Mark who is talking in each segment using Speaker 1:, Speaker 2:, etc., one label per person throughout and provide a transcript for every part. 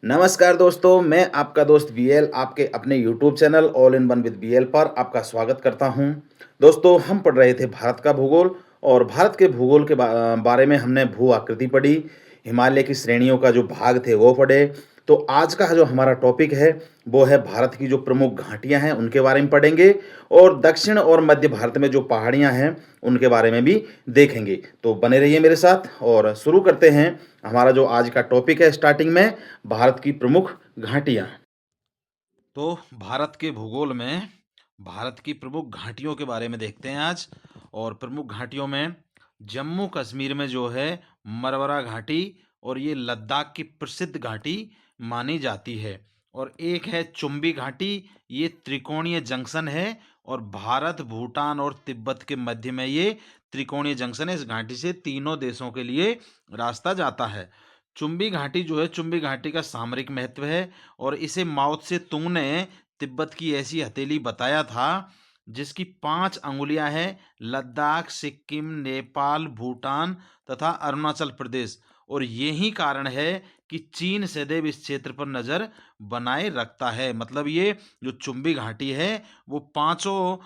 Speaker 1: नमस्कार दोस्तों, मैं आपका दोस्त बीएल आपके अपने YouTube channel all in one with BL पर आपका स्वागत करता हूं। दोस्तों, हम पढ़ रहे थे भारत का भूगोल और भारत के भूगोल के बारे में हमने भू आकृति पढ़ी, हिमालय की श्रेणियों का जो भाग थे वो पढ़े। तो आज का जो हमारा टॉपिक है वो है भारत की जो प्रमुख घाटियां हैं उनके बारे में पढ़ेंगे और दक्षिण और मध्य भारत में जो पहाड़ियां हैं उनके बारे में भी देखेंगे। तो बने रहिए मेरे साथ और शुरू करते हैं। हमारा जो आज का टॉपिक है स्टार्टिंग में भारत की प्रमुख घाटियां। तो भारत के भूगोल में भारत की प्रमुख घाटियों के बारे में देखते हैं आज। और प्रमुख घाटियों में जम्मू कश्मीर में जो है मरवरा घाटी, और ये लद्दाख की प्रसिद्ध घाटी मानी जाती है। और एक है चुम्बी घाटी, ये त्रिकोणीय जंक्शन है और भारत भूटान और तिब्बत के मध्य में ये त्रिकोणीय जंक्शन है। इस घाटी से तीनों देशों के लिए रास्ता जाता है। चुम्बी घाटी जो है, चुम्बी घाटी का सामरिक महत्व है और इसे माओ त्से तुंग ने तिब्बत की ऐसी हथेली बताया था जिसकी 5 अंगुलियां हैं: लद्दाख, सिक्किम, नेपाल, भूटान तथा अरुणाचल प्रदेश। और यही कारण है कि चीन सदैव इस क्षेत्र पर नजर बनाए रखता है। मतलब ये जो चुम्बी घाटी है वो पांचों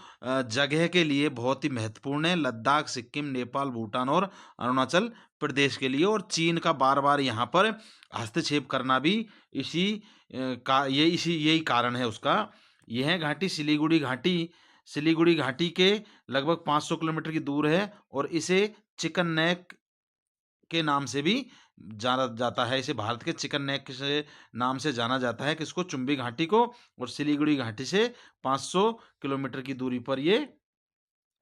Speaker 1: जगह के लिए बहुत ही महत्वपूर्ण है: लद्दाख, सिक्किम, नेपाल, भूटान और अरुणाचल प्रदेश के लिए। और चीन का बार बार यहाँ पर हस्तक्षेप करना भी इसी यही कारण है उसका। यह घाटी सिलीगुड़ी घाटी के लगभग 500 किलोमीटर की दूर है और इसे चिकन नेक के नाम से भी जाना जाता है। इसे भारत के चिकन नेक से नाम से जाना जाता है, किसको? चुम्बी घाटी को। और सिलीगुड़ी घाटी से 500 किलोमीटर की दूरी पर ये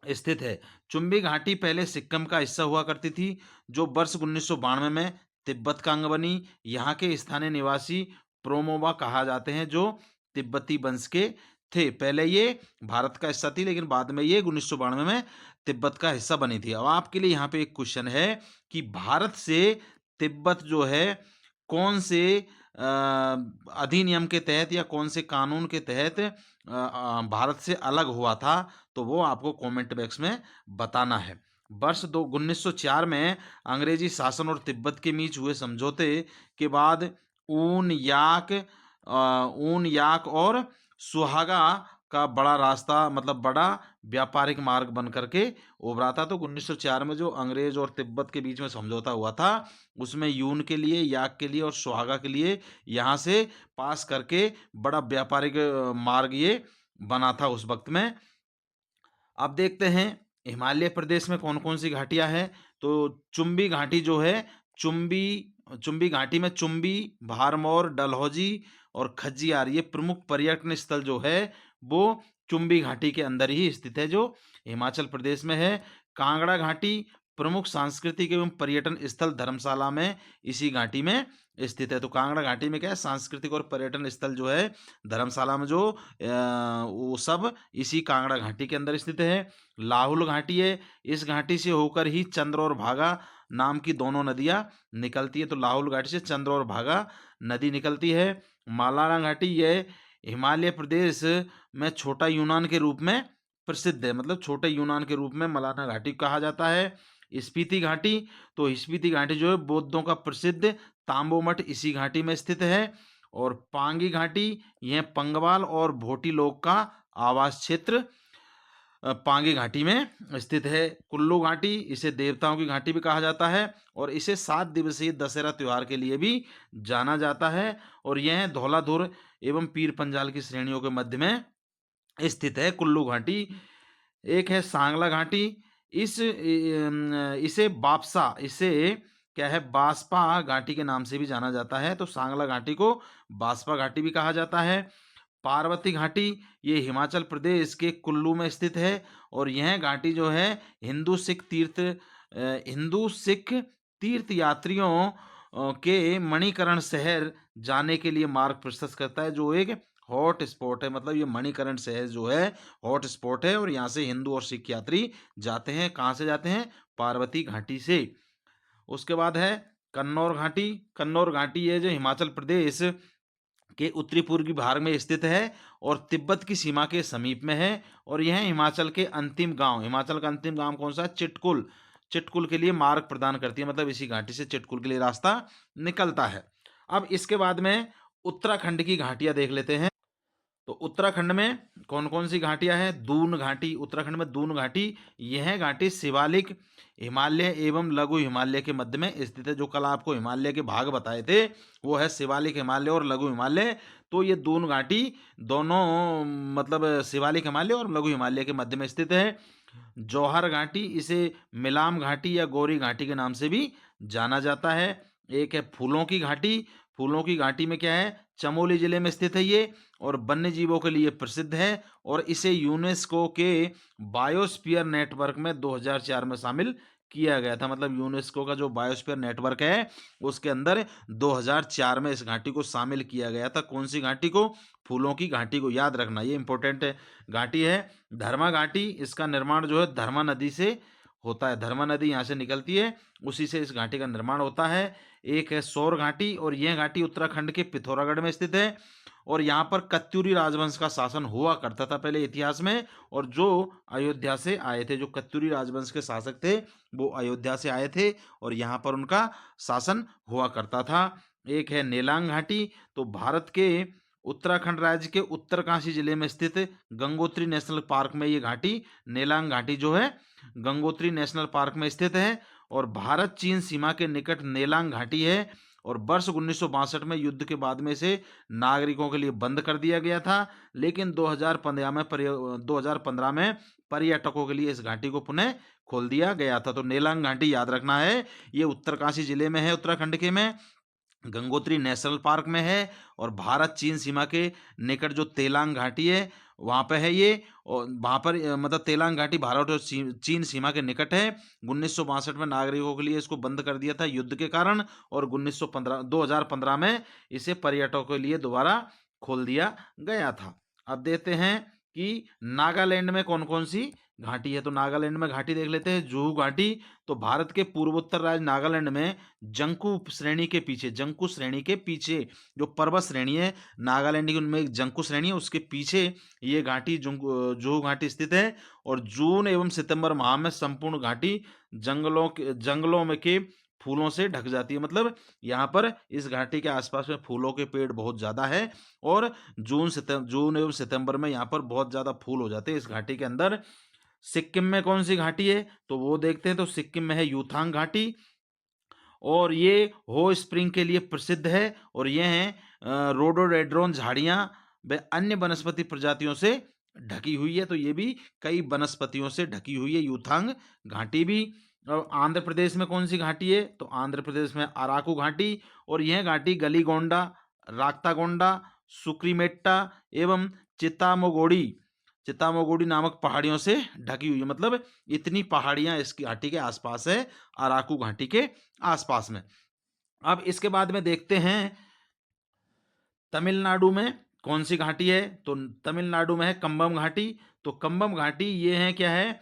Speaker 1: स्थित है। चुम्बी घाटी पहले सिक्किम का हिस्सा हुआ करती थी, जो वर्ष 1992 में तिब्बत का अंग बनी। यहाँ के स्थानीय निवासी प्रोमोबा कहा जाते हैं, जो तिब्बती वंश के थे। पहले ये भारत का हिस्सा थी, लेकिन बाद में ये 1992 में तिब्बत का हिस्सा बनी थी। अब आपके लिए यहाँ पे एक क्वेश्चन है कि भारत से तिब्बत जो है कौन से अधिनियम के तहत या कौन से कानून के तहत भारत से अलग हुआ था, तो वो आपको कमेंट बॉक्स में बताना है। वर्ष 1904 में अंग्रेजी शासन और तिब्बत के बीच हुए समझौते के बाद ऊन याक और सुहागा का बड़ा रास्ता, मतलब बड़ा व्यापारिक मार्ग बन करके उभरा था। तो 1904 में जो अंग्रेज और तिब्बत के बीच में समझौता हुआ था, उसमें यून के लिए, याक के लिए और सुहागा के लिए यहाँ से पास करके बड़ा व्यापारिक मार्ग ये बना था उस वक्त में। अब देखते हैं हिमालय प्रदेश में कौन कौन सी घाटियां हैं। तो चुम्बी घाटी जो है, चुम्बी चुम्बी घाटी में चुम्बी, भारमौर, डलहौजी और खज्जियार, ये प्रमुख पर्यटन स्थल जो है वो चुम्बी घाटी के अंदर ही स्थित है, जो हिमाचल प्रदेश में है। कांगड़ा घाटी प्रमुख सांस्कृतिक एवं पर्यटन स्थल धर्मशाला में इसी घाटी में स्थित है। तो कांगड़ा घाटी में क्या है, सांस्कृतिक और पर्यटन स्थल जो है धर्मशाला में, जो वो सब इसी कांगड़ा घाटी के अंदर स्थित है। लाहुल घाटी है, इस घाटी से होकर ही चंद्र और भागा नाम की दोनों नदियां निकलती है। तो लाहुल घाटी से चंद्र और भागा नदी निकलती है। मालाना घाटी यह हिमालय प्रदेश में छोटा यूनान के रूप में प्रसिद्ध है, मतलब छोटे यूनान के रूप में मलाना घाटी कहा जाता है। स्पीति घाटी, तो स्पीति घाटी जो है बौद्धों का प्रसिद्ध तांबो मठ इसी घाटी में स्थित है। और पांगी घाटी, यह पंगवाल और भोटी लोग का आवास क्षेत्र पांगी घाटी में स्थित है। कुल्लू घाटी, इसे देवताओं की घाटी भी कहा जाता है और इसे 7 दिवसीय दशहरा त्योहार के लिए भी जाना जाता है। और यह धौलाधुर एवं पीर पंजाल की श्रेणियों के मध्य में स्थित है कुल्लू घाटी। एक है सांगला घाटी, इसे क्या है, बासपा घाटी के नाम से भी जाना जाता है। तो सांगला घाटी को बासपा घाटी भी कहा जाता है। पार्वती घाटी, ये हिमाचल प्रदेश के कुल्लू में स्थित है और यह घाटी जो है हिंदू सिख तीर्थ यात्रियों के मणिकरण शहर जाने के लिए मार्ग प्रशस्त करता है, जो एक हॉट स्पॉट है। मतलब ये मणिकरण शहर जो है हॉट स्पॉट है और यहाँ से हिंदू और सिख यात्री जाते हैं। कहाँ से जाते हैं? पार्वती घाटी से। उसके बाद है कन्नौर घाटी। कन्नौर घाटी ये जो हिमाचल प्रदेश के उत्तरी पूर्वी भाग में स्थित है और तिब्बत की सीमा के समीप में है। और यह हिमाचल का अंतिम गांव कौन सा है? चिटकुल के लिए मार्ग प्रदान करती है। मतलब इसी घाटी से चिटकुल के लिए रास्ता निकलता है। अब इसके बाद में उत्तराखंड की घाटियां देख लेते हैं। तो उत्तराखंड में कौन-कौन सी घाटियाँ हैं? दून घाटी, उत्तराखंड में दून घाटी, यह घाटी शिवालिक, हिमालय एवं लघु हिमालय के मध्य में स्थित है। जो कल आपको हिमालय के भाग बताए थे, वो है शिवालिक हिमालय और लघु हिमालय। तो ये दून घाटी दोनों मतलब शिवालिक हिमालय और लघु हिमालय के मध्य में स्थित है। जौहर घाटी, इसे मिलाम घाटी या गौरी घाटी के नाम से भी जाना जाता है। एक है फूलों की घाटी, फूलों की घाटी में क्या है? चमोली जिले में स्थित है ये, और वन्य जीवों के लिए प्रसिद्ध है, और इसे यूनेस्को के बायोस्फीयर नेटवर्क में 2004 में शामिल किया गया था। मतलब यूनेस्को का जो बायोस्फीयर नेटवर्क है, उसके अंदर 2004 में इस घाटी को शामिल किया गया था। कौन सी घाटी को? फूलों की घाटी को। याद रखना, ये इंपॉर्टेंट घाटी है। धर्मा घाटी, इसका निर्माण जो है धर्मा नदी से होता है। धर्मा नदी यहाँ से निकलती है, उसी से इस घाटी का निर्माण होता है। एक है सौर घाटी, और यह घाटी उत्तराखंड के पिथौरागढ़ में स्थित है, और यहाँ पर कत्यूरी राजवंश का शासन हुआ करता था पहले इतिहास में। और जो अयोध्या से आए थे, जो कत्यूरी राजवंश के शासक थे, वो अयोध्या से आए थे, और यहाँ पर उनका शासन हुआ करता था। एक है नेलांग घाटी, तो भारत के उत्तराखंड राज्य के उत्तरकाशी जिले में स्थित गंगोत्री नेशनल पार्क में ये घाटी, नेलांग घाटी जो है, गंगोत्री नेशनल पार्क में स्थित है, और भारत चीन सीमा के निकट नेलांग घाटी है। और वर्ष 1962 में युद्ध के बाद में इसे नागरिकों के लिए बंद कर दिया गया था, लेकिन 2015 में पर्यटकों के लिए इस घाटी को पुनः खोल दिया गया था। तो नेलांग घाटी याद रखना है, ये उत्तरकाशी जिले में है, उत्तराखंड के में, गंगोत्री नेशनल पार्क में है, और भारत चीन सीमा के निकट जो तेलांग घाटी है, वहाँ पे है ये। और वहाँ पर मतलब तेलांग घाटी भारत और चीन सीमा के निकट है। 1962 में नागरिकों के लिए इसको बंद कर दिया था युद्ध के कारण, और 2015 में इसे पर्यटकों के लिए दोबारा खोल दिया गया था। अब देखते हैं कि नागालैंड में कौन कौन सी घाटी है। तो नागालैंड में घाटी देख लेते हैं, जुहू घाटी। तो भारत के पूर्वोत्तर राज्य नागालैंड में जंकु श्रेणी के पीछे जो पर्वत श्रेणी है नागालैंड की, उनमें एक जंकु श्रेणी है, उसके पीछे ये घाटी जुहू घाटी स्थित है। और जून एवं सितंबर माह में संपूर्ण घाटी जंगलों में के फूलों से ढक जाती है। मतलब यहाँ पर इस घाटी के आसपास में फूलों के पेड़ बहुत ज्यादा है, और जून एवं सितंबर में यहाँ पर बहुत ज्यादा फूल हो जाते हैं इस घाटी के अंदर। सिक्किम में कौन सी घाटी है? तो वो देखते हैं। तो सिक्किम में है यूथांग घाटी, और ये हो स्प्रिंग के लिए प्रसिद्ध है, और ये हैं रोडोडेड्रोन झाड़ियाँ व अन्य वनस्पति प्रजातियों से ढकी हुई है। तो ये भी कई वनस्पतियों से ढकी हुई है यूथांग घाटी भी। और आंध्र प्रदेश में कौन सी घाटी है? तो आंध्र प्रदेश में अराकू घाटी, और यह घाटी गलीगोंडा, राक्तागोंडा, सुक्रीमेट्टा एवं चित्तामोगोड़ी चित्तामोगोड़ी नामक पहाड़ियों से ढकी हुई है। मतलब इतनी पहाड़ियां इस घाटी के आसपास है, अराकू घाटी के आसपास में। अब इसके बाद में देखते हैं तमिलनाडु में कौन सी घाटी है। तो तमिलनाडु में है कंबम घाटी। तो कंबम घाटी ये है क्या है?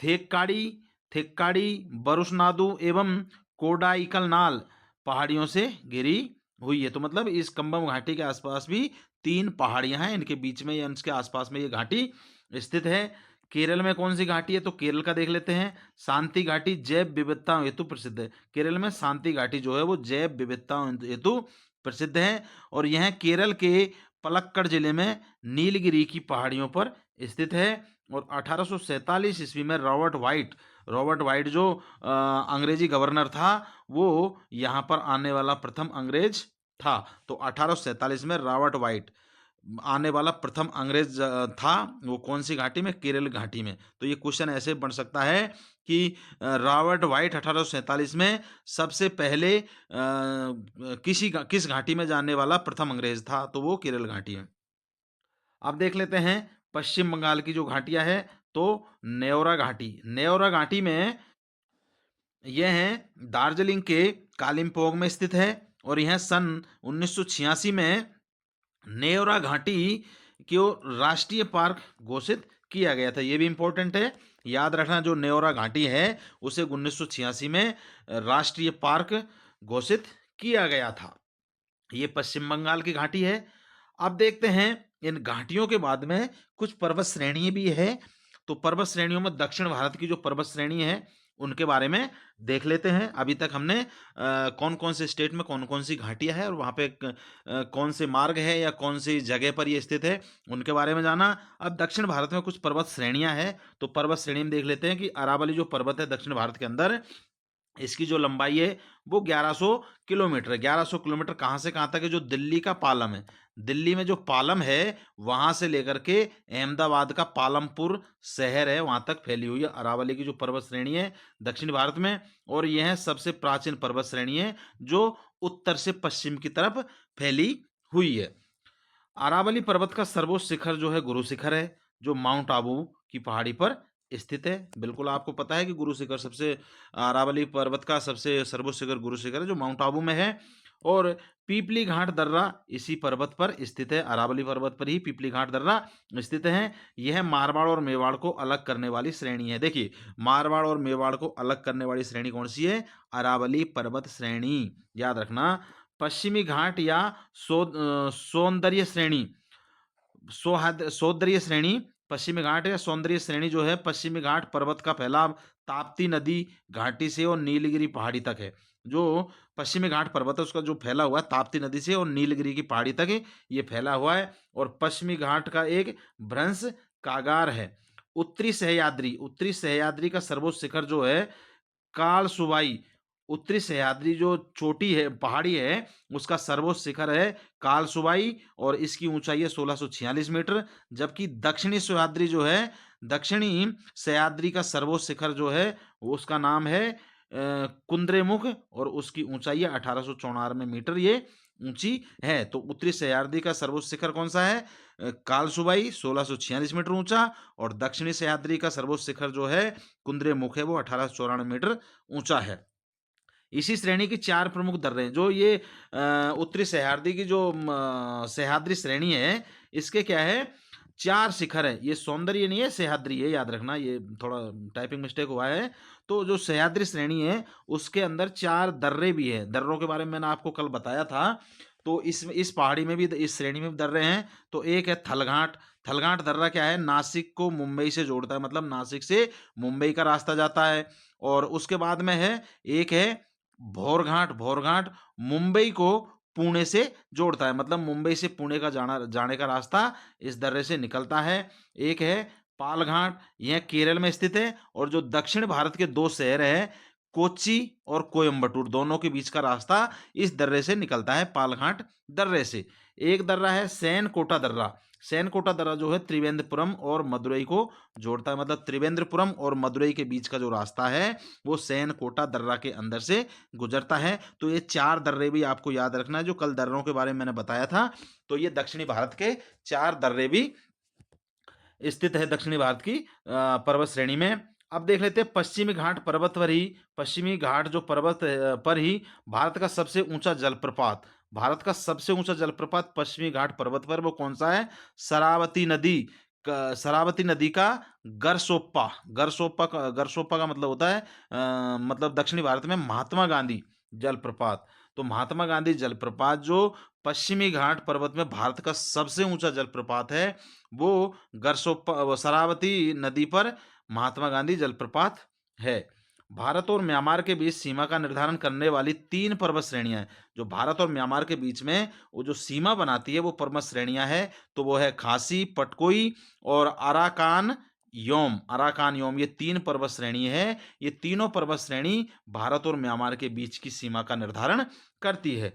Speaker 1: थेक्काड़ी थेक्काड़ी बरुसनाडु एवं कोडाइकलनाल पहाड़ियों से घिरी हुई है। तो मतलब इस कंबम घाटी के आसपास भी 3 पहाड़ियां हैं, इनके बीच में या इनके आसपास में ये घाटी स्थित है। केरल में कौन सी घाटी है? तो केरल का देख लेते हैं। शांति घाटी जैव विविधता हेतु प्रसिद्ध है। केरल में शांति घाटी जो है वो जैव विविधता हेतु प्रसिद्ध है, और यह केरल के पलक्कड़ जिले में नीलगिरी की पहाड़ियों पर स्थित है। और 1847 ईस्वी में रॉबर्ट वाइट जो अंग्रेजी गवर्नर था, वो यहाँ पर आने वाला प्रथम अंग्रेज था। तो 1847 में रॉबर्ट वाइट आने वाला प्रथम अंग्रेज था, वो कौन सी घाटी में? केरल घाटी में। तो ये क्वेश्चन ऐसे बन सकता है कि रॉबर्ट वाइट 1847 में सबसे पहले किस घाटी में जाने वाला प्रथम अंग्रेज था? तो वो केरल घाटी है। अब देख लेते हैं पश्चिम बंगाल की जो घाटियां है। तो नेवरा घाटी में यह है दार्जिलिंग के कालिम्पोंग में स्थित है, और यह सन 1986 में नेवरा घाटी को राष्ट्रीय पार्क घोषित किया गया था। यह भी इंपॉर्टेंट है, याद रखना। जो नेवरा घाटी है उसे 1986 में राष्ट्रीय पार्क घोषित किया गया था। ये पश्चिम बंगाल की घाटी है। अब देखते हैं इन घाटियों के बाद में कुछ पर्वत श्रेणी भी है। तो पर्वत श्रेणियों में दक्षिण भारत की जो पर्वत श्रेणी है उनके बारे में देख लेते हैं। अभी तक हमने कौन-कौन से स्टेट में कौन-कौन सी घाटियाँ हैं और वहाँ पे कौन से मार्ग है या कौन सी जगह पर ये स्थित है, उनके बारे में जाना। अब दक्षिण भारत में कुछ पर्वत श्रेणियाँ हैं, तो पर्वत श्रेणी में देख लेते हैं कि अरावली जो पर्वत है दक्षिण भारत के अंदर, इसकी जो लंबाई है वो 1100 किलोमीटर है। 1100 किलोमीटर कहाँ से कहाँ तक है? जो दिल्ली का पालम है, दिल्ली में जो पालम है वहाँ से लेकर के अहमदाबाद का पालमपुर शहर है वहाँ तक फैली हुई है अरावली की जो पर्वत श्रेणी है दक्षिण भारत में। और यह सबसे प्राचीन पर्वत श्रेणी है जो उत्तर से पश्चिम की तरफ फैली हुई है। अरावली पर्वत का सर्वोच्च शिखर जो है गुरु शिखर है, जो माउंट आबू की पहाड़ी पर स्थित है। बिल्कुल आपको पता है कि गुरु शिखर सबसे अरावली पर्वत का सबसे सर्वोच्च शिखर गुरु शिखर है जो माउंट आबू में है। और पीपली घाट दर्रा इसी पर्वत पर स्थित है, अरावली पर्वत पर ही पीपली घाट दर्रा स्थित है। यह मारवाड़ और मेवाड़ को अलग करने वाली श्रेणी है। देखिए, मारवाड़ और मेवाड़ को अलग करने वाली श्रेणी कौन सी है? अरावली पर्वत श्रेणी। याद रखना, पश्चिमी घाट या सौंदर्य श्रेणी, सौंदर्य श्रेणी, पश्चिमी घाट या सौंदर्य श्रेणी जो है पश्चिमी घाट पर्वत का फैलाव ताप्ती नदी घाटी से और नीलगिरी पहाड़ी तक है। जो पश्चिमी घाट पर्वत है उसका जो फैला हुआ है ताप्ती नदी से और नीलगिरी की पहाड़ी तक ये फैला हुआ है। और पश्चिमी घाट का एक भ्रंश कागार है। उत्तरी सह्याद्री का सर्वोच्च शिखर जो है कालसुबाई, उत्तरी सह्याद्री जो चोटी है पहाड़ी है उसका सर्वोच्च शिखर है कालसुबाई और इसकी ऊंचाई है 1646 मीटर। जबकि दक्षिणी सह्याद्री जो है, दक्षिणी सह्याद्री का सर्वोच्च शिखर जो है वो उसका नाम है कुंद्रेमुख और उसकी ऊंचाई है 1894 मीटर ये ऊंची है। तो उत्तरी सह्याद्री का सर्वोच्च शिखर कौन सा है? कालसुबाई 1646 मीटर ऊंचा। और दक्षिणी सह्याद्री का सर्वोच्च शिखर जो है कुंद्रेमुख है वो 1894 मीटर ऊंचा है। इसी श्रेणी की 4 प्रमुख दर्रे हैं। जो ये उत्तरी सह्याद्री की जो सह्याद्री श्रेणी है, इसके क्या है 4 शिखर है। ये सौंदर्य नहीं है, सह्याद्री है, याद रखना, ये थोड़ा टाइपिंग मिस्टेक हुआ है। तो जो सह्याद्री श्रेणी है उसके अंदर 4 दर्रे भी हैं। दर्रों के बारे में मैंने आपको कल बताया था। तो इस पहाड़ी में भी, इस श्रेणी में भी दर्रे हैं। तो एक है थलघाट। थलघाट दर्रा क्या है? नासिक को मुंबई से जोड़ता है, मतलब नासिक से मुंबई का रास्ता जाता है। और उसके बाद में है, एक है भौरघाट। भौरघाट मुंबई को पुणे से जोड़ता है, मतलब मुंबई से पुणे का जाने का रास्ता इस दर्रे से निकलता है। एक है पालघाट, यह केरल में स्थित है। और जो दक्षिण भारत के 2 शहर है कोच्चि और कोयम्बटूर, दोनों के बीच का रास्ता इस दर्रे से निकलता है, पालघाट दर्रे से। एक दर्रा है सैनकोटा दर्रा। सैनकोटा दर्रा जो है त्रिवेंद्रपुरम और मदुरई को जोड़ता है, मतलब त्रिवेंद्रपुरम और मदुरई के बीच का जो रास्ता है वो सैनकोटा दर्रा के अंदर से गुजरता है। तो ये 4 दर्रे भी आपको याद रखना है, जो कल दर्रों के बारे में मैंने बताया था। तो ये दक्षिणी भारत के 4 दर्रे भी स्थित है दक्षिणी भारत की पर्वत श्रेणी में। अब देख लेते हैं पश्चिमी घाट पर्वत पर ही, पश्चिमी घाट जो पर्वत पर ही भारत का सबसे ऊंचा जलप्रपात, भारत का सबसे ऊंचा जलप्रपात पश्चिमी घाट पर्वत पर, वो कौन सा है? शरावती नदी। शरावती नदी का गरसोप्पा, गरसोप्पा का मतलब होता है मतलब दक्षिणी भारत में महात्मा गांधी जलप्रपात। तो महात्मा गांधी जलप्रपात जो पश्चिमी घाट पर्वत में भारत का सबसे ऊंचा जलप्रपात है, वो गरसोप्पा शरावती नदी पर महात्मा गांधी जलप्रपात है। भारत और म्यांमार के बीच सीमा का निर्धारण करने वाली 3 पर्वत श्रेणियां हैं। जो भारत और म्यांमार के बीच में वो जो सीमा बनाती है वो पर्वत श्रेणियां हैं। तो वो है खासी, पटकोई और अराकान योम। अराकान योम, ये 3 पर्वत श्रेणी है। ये तीनों पर्वत श्रेणी भारत और म्यांमार के बीच की सीमा का निर्धारण करती है।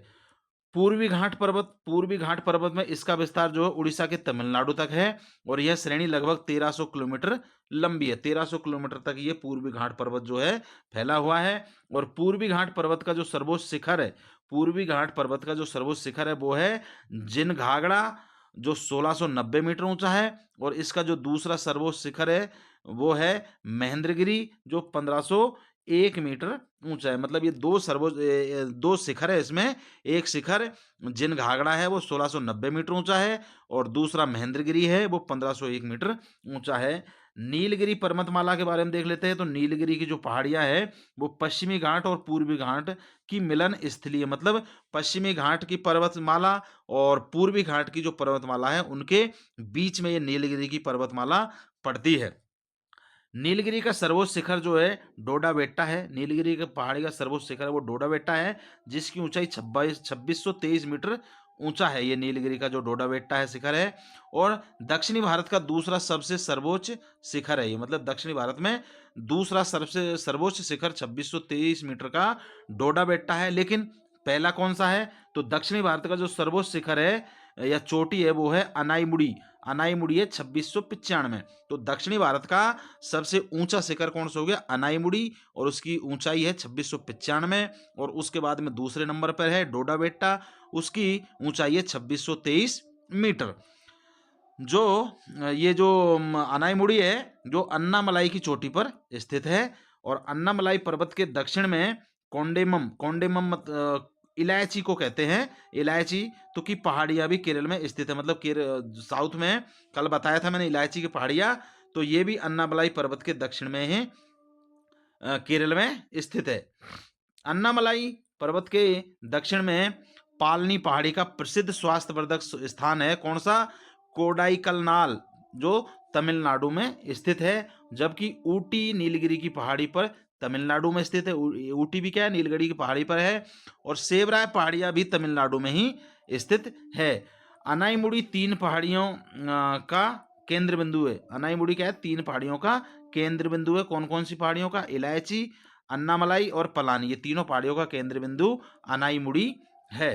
Speaker 1: पूर्वी घाट पर्वत में इसका विस्तार जो है उड़ीसा के तमिलनाडु तक है। और यह श्रेणी लगभग 1300 किलोमीटर लंबी है। 1300 किलोमीटर तक ये पूर्वी घाट पर्वत जो है फैला हुआ है। और पूर्वी घाट पर्वत का जो सर्वोच्च शिखर है, पूर्वी घाट पर्वत का जो सर्वोच्च शिखर है वो है जिनघागड़ा, जो 1690 मीटर ऊंचा है। और इसका जो दूसरा सर्वोच्च शिखर है वो है महेंद्रगिरी, जो 1501 मीटर ऊंचा है। मतलब ये 2 शिखर है इसमें। एक शिखर जिन घागड़ा है वो 1690 मीटर ऊंचा है और दूसरा महेंद्रगिरी है वो 1501 मीटर ऊंचा है। नीलगिरी पर्वतमाला के बारे में देख लेते हैं। तो नीलगिरी की जो पहाड़ियां है वो पश्चिमी घाट और पूर्वी घाट की मिलन स्थली है, मतलब पश्चिमी घाट की पर्वतमाला और पूर्वी घाट की जो पर्वतमाला है उनके बीच में ये नीलगिरी की पर्वतमाला पड़ती है। नीलगिरी का सर्वोच्च शिखर जो है डोडा बेट्टा है। नीलगिरी के पहाड़ी का सर्वोच्च शिखर है वो डोडा बेट्टा है, जिसकी ऊंचाई 2623 मीटर ऊंचा है। ये नीलगिरी का जो डोडा बेट्टा है शिखर है, और दक्षिणी भारत का दूसरा सबसे सर्वोच्च शिखर है ये। मतलब दक्षिणी भारत में दूसरा सबसे सर्वोच्च शिखर 2623 मीटर का डोडा बेट्टा है। लेकिन पहला कौन सा है? तो दक्षिणी भारत का जो सर्वोच्च शिखर है या चोटी है वो है अनाईमुड़ी। अनाईमुड़ी है 2695। तो दक्षिणी भारत का सबसे ऊंचा शिखर कौन सा हो गया? अनाईमुड़ी, और उसकी ऊंचाई है 2695। और उसके बाद में दूसरे नंबर पर है डोडा बेट्टा, उसकी ऊंचाई है 2623 मीटर। जो ये जो अनाईमुड़ी है जो अन्नामलाई की चोटी पर स्थित है, और अन्नामलाई पर्वत के दक्षिण में कोंडेमम कोंडेमम इलायची को कहते हैं, इलायची तो की पहाड़ियां भी केरल में स्थित है। मतलब साउथ में कल बताया था मैंने इलायची की पहाड़ियां, तो ये भी अन्नामलाई पर्वत के दक्षिण में ही केरल में स्थित है। अन्नामलाई पर्वत के दक्षिण में पालनी पहाड़ी का प्रसिद्ध स्वास्थ्यवर्धक स्थान है। कौन सा? कोडाईकलनाल, जो तमिलनाडु में स्थित है। जबकि ऊटी नीलगिरी की पहाड़ी पर तमिलनाडु में स्थित है। ऊटी भी क्या है? नीलगिरी की पहाड़ी पर है। और सेवराय पहाड़ियां भी तमिलनाडु में ही स्थित है। अनाईमुड़ी 3 पहाड़ियों का केंद्र बिंदु है। अनाईमुड़ी क्या है? 3 पहाड़ियों का केंद्र बिंदु है। कौन कौन सी पहाड़ियों का? इलायची, अन्नामलाई और पलानी, ये तीनों पहाड़ियों का केंद्र बिंदु अनाईमुड़ी है।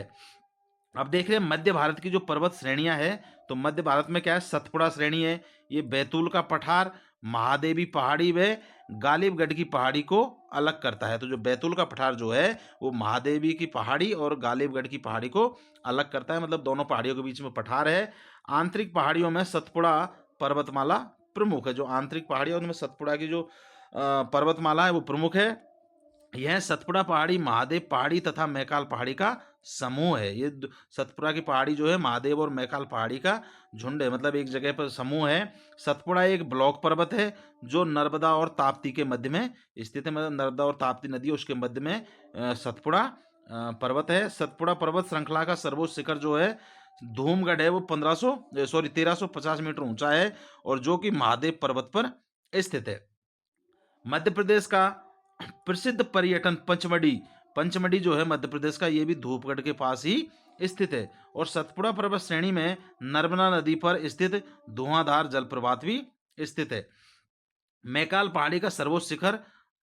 Speaker 1: अब देख रहे हैं मध्य भारत की जो पर्वत श्रेणियां हैं, तो मध्य भारत में क्या है? सतपुड़ा श्रेणी है। ये बैतूल का पठार, महादेवी पहाड़ी व गालिबगढ़ की पहाड़ी को अलग करता है। तो जो बैतूल का पठार जो है वो महादेवी की पहाड़ी और गालिबगढ़ की पहाड़ी को अलग करता है। मतलब दोनों पहाड़ियों के बीच में पठार है। आंतरिक पहाड़ियों में सतपुड़ा पर्वतमाला प्रमुख है। जो आंतरिक पहाड़ी है उनमें सतपुड़ा की जो पर्वतमाला है वो प्रमुख है। यह सतपुड़ा पहाड़ी महादेव पहाड़ी तथा मैकाल पहाड़ी का समूह है। ये सतपुड़ा की पहाड़ी जो है महादेव और मैकाल पहाड़ी का झुंड है, मतलब एक जगह पर समूह है। सतपुड़ा एक ब्लॉक पर्वत है जो नर्मदा और ताप्ती के मध्य में स्थित है। मतलब नर्मदा और ताप्ती नदी उसके मध्य में सतपुड़ा पर्वत है। सतपुड़ा पर्वत श्रृंखला का सर्वोच्च शिखर जो है धूमगढ़ है, वो 1350 मीटर ऊंचा है, और जो कि महादेव पर्वत पर स्थित है। मध्य प्रदेश का प्रसिद्ध पर्यटन पंचमढ़ी, पंचमढ़ी जो है मध्य प्रदेश का, ये भी धूपगढ़ के पास ही स्थित है। और सतपुड़ा पर्वत श्रेणी में नर्मदा नदी पर स्थित धुआंधार जलप्रपात भी स्थित है। मैकाल पहाड़ी का सर्वोच्च शिखर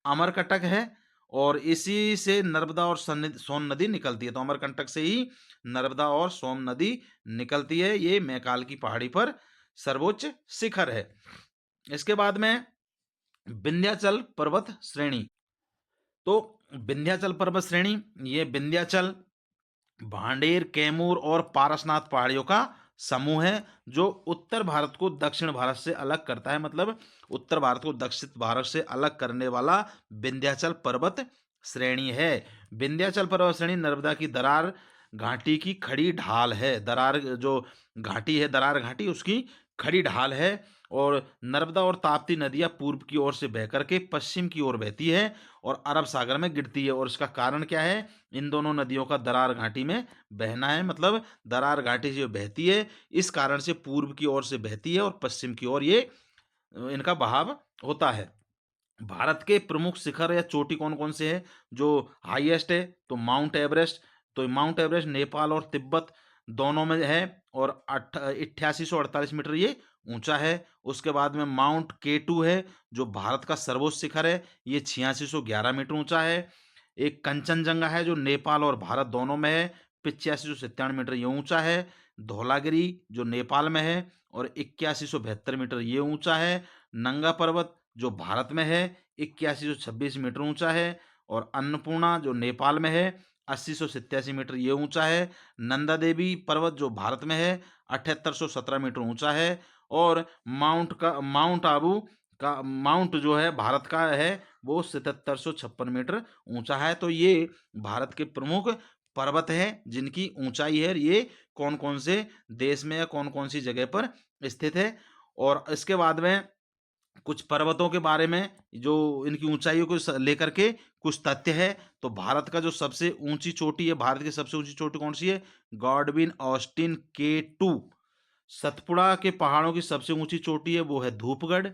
Speaker 1: अमरकंटक है, और इसी से नर्मदा और सोन नदी निकलती है। तो अमरकंटक से ही नर्मदा और सोन नदी निकलती है। ये मैकाल की पहाड़ी पर सर्वोच्च शिखर है। इसके बाद में विंध्याचल पर्वत श्रेणी। तो विंध्याचल पर्वत श्रेणी, ये विंध्याचल, भांडेर, कैमूर और पारसनाथ पहाड़ियों का समूह है, जो उत्तर भारत को दक्षिण भारत से अलग करता है। मतलब उत्तर भारत को दक्षिण भारत से अलग करने वाला विंध्याचल पर्वत श्रेणी है। विंध्याचल पर्वत श्रेणी नर्मदा की दरार घाटी की खड़ी ढाल है। दरार जो घाटी है, दरार घाटी, उसकी खड़ी ढाल है। और नर्मदा और ताप्ती नदियां पूर्व की ओर से बह करके पश्चिम की ओर बहती है और अरब सागर में गिरती है। और इसका कारण क्या है? इन दोनों नदियों का दरार घाटी में बहना है। मतलब दरार घाटी जो बहती है इस कारण से पूर्व की ओर से बहती है और पश्चिम की ओर ये इनका बहाव होता है। भारत के प्रमुख शिखर या चोटी कौन कौन से हैं जो हाईएस्ट है? तो माउंट एवरेस्ट। तो माउंट एवरेस्ट नेपाल और तिब्बत दोनों में है, और 8848 मीटर ये ऊंचा है। उसके बाद में माउंट K2 है जो भारत का सर्वोच्च शिखर है, ये 8611 मीटर ऊंचा है। एक कंचनजंगा है जो नेपाल और भारत दोनों में है, 8597 मीटर ये ऊंचा है। धौलागिरी जो नेपाल में है और 8172 मीटर ये ऊंचा है। नंगा पर्वत जो भारत में है 8126 मीटर ऊंचा है। और अन्नपूर्णा जो नेपाल में है 8087 मीटर ये ऊंचा है। नंदा देवी पर्वत जो भारत में है 7817 मीटर ऊंचा है। और माउंट आबू का माउंट जो है भारत का है वो 7756 मीटर ऊंचा है। तो ये भारत के प्रमुख पर्वत हैं जिनकी ऊंचाई है, ये कौन कौन से देश में या कौन कौन सी जगह पर स्थित है। और इसके बाद में कुछ पर्वतों के बारे में, जो इनकी ऊंचाइयों को लेकर के कुछ तथ्य है। तो भारत का जो सबसे ऊंची चोटी है, भारत की सबसे ऊंची चोटी कौन सी है? Godwin Austen K2। सतपुड़ा के पहाड़ों की सबसे ऊंची चोटी है वो है धूपगढ़।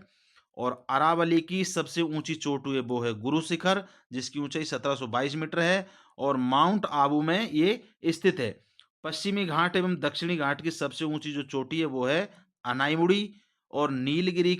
Speaker 1: और अरावली की सबसे ऊंची चोटी है वो है गुरु शिखर, जिसकी ऊंचाई 1722 मीटर है और माउंट आबू में ये स्थित है। पश्चिमी घाट एवं दक्षिणी घाट की सबसे ऊंची जो चोटी है वो है अनाईमुड़ी और नीलगिरी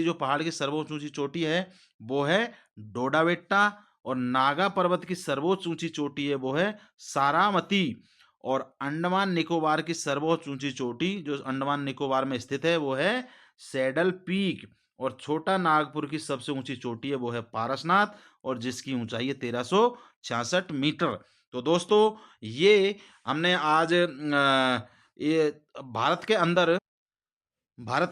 Speaker 1: जो पहाड़ की सर्वोच्च ऊंची चोटी है वो है डोडाबेट्टा और नागा पर्वत की सर्वोच्च ऊंची चोटी है वो है सारामती और अंडमान निकोबार की सर्वोच्च ऊंची चोटी जो अंडमान निकोबार में स्थित है वो है सैडल पीक और छोटा नागपुर की सबसे ऊंची चोटी है वो है पारसनाथ और जिसकी ऊंचाई है 1366 मीटर। तो दोस्तों ये हमने आज ये भारत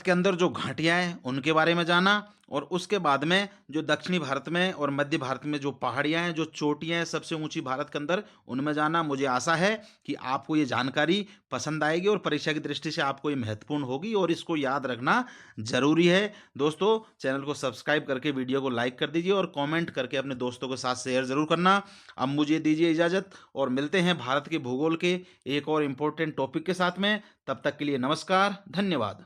Speaker 1: के अंदर जो घाटियाँ हैं उनके बारे में जाना और उसके बाद में जो दक्षिणी भारत में और मध्य भारत में जो पहाड़ियाँ हैं, जो चोटियाँ हैं सबसे ऊंची भारत के अंदर, उनमें जाना। मुझे आशा है कि आपको ये जानकारी पसंद आएगी और परीक्षा की दृष्टि से आपको ये महत्वपूर्ण होगी और इसको याद रखना जरूरी है। दोस्तों चैनल को सब्सक्राइब करके वीडियो को लाइक कर दीजिए और कॉमेंट करके अपने दोस्तों के साथ शेयर जरूर करना। अब मुझे दीजिए इजाज़त और मिलते हैं भारत के भूगोल के एक और इम्पोर्टेंट टॉपिक के साथ में। तब तक के लिए नमस्कार, धन्यवाद।